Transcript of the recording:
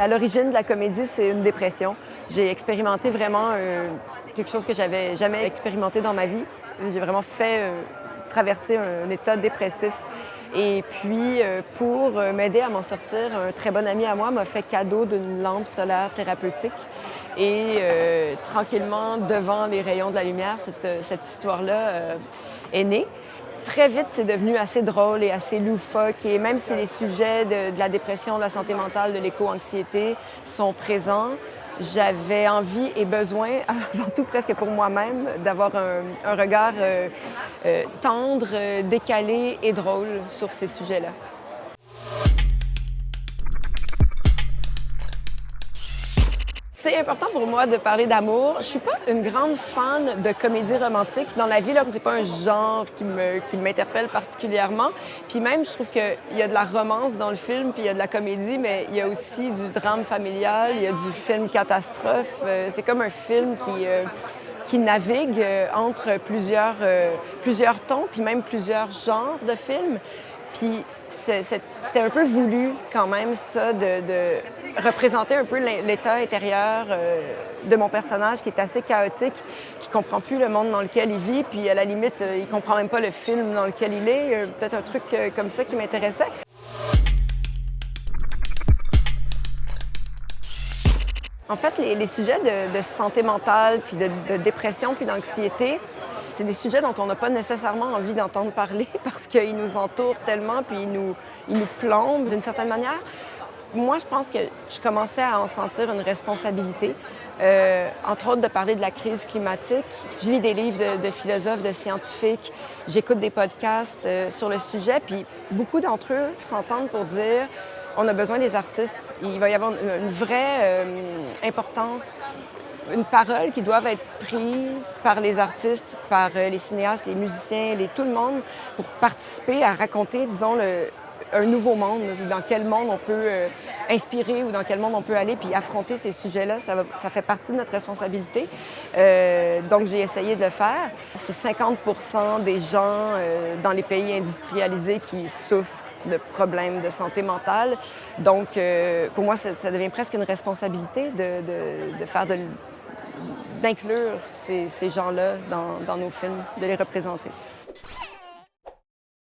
À l'origine de la comédie, c'est une dépression. J'ai expérimenté vraiment quelque chose que j'avais jamais expérimenté dans ma vie. J'ai vraiment fait traverser un état dépressif. Et puis, pour m'aider à m'en sortir, un très bon ami à moi m'a fait cadeau d'une lampe solaire thérapeutique. Et tranquillement, devant les rayons de la lumière, cette histoire-là est née. Très vite, c'est devenu assez drôle et assez loufoque. Et même si les sujets de la dépression, de la santé mentale, de l'éco-anxiété sont présents, j'avais envie et besoin, avant tout presque pour moi-même, d'avoir un regard tendre, décalé et drôle sur ces sujets-là. C'est important pour moi de parler d'amour. Je suis pas une grande fan de comédie romantique. Dans la vie, là, c'est pas un genre qui m'interpelle particulièrement. Puis même, je trouve qu'il y a de la romance dans le film, puis il y a de la comédie, mais il y a aussi du drame familial, il y a du film catastrophe. C'est comme un film qui navigue entre plusieurs tons, puis même plusieurs genres de films. Puis c'était un peu voulu quand même, ça, de représenter un peu l'état intérieur de mon personnage qui est assez chaotique, qui comprend plus le monde dans lequel il vit, puis à la limite, il comprend même pas le film dans lequel il est. Peut-être un truc comme ça qui m'intéressait. En fait, les sujets de santé mentale, puis de dépression, puis d'anxiété, c'est des sujets dont on n'a pas nécessairement envie d'entendre parler parce qu'ils nous entourent tellement, puis ils nous plombent d'une certaine manière. Moi, je pense que je commençais à en sentir une responsabilité, entre autres de parler de la crise climatique. Je lis des livres de philosophes, de scientifiques, j'écoute des podcasts sur le sujet, puis beaucoup d'entre eux s'entendent pour dire on a besoin des artistes. Il va y avoir une vraie importance, une parole qui doit être prise par les artistes, par les cinéastes, les musiciens, tout le monde, pour participer à raconter, disons, un nouveau monde, dans quel monde on peut inspirer ou dans quel monde on peut aller, puis affronter ces sujets-là. Ça fait partie de notre responsabilité. Donc, j'ai essayé de le faire. C'est 50% des gens dans les pays industrialisés qui souffrent de problèmes de santé mentale. Donc, pour moi, ça devient presque une responsabilité de faire d'inclure ces gens-là dans nos films, de les représenter.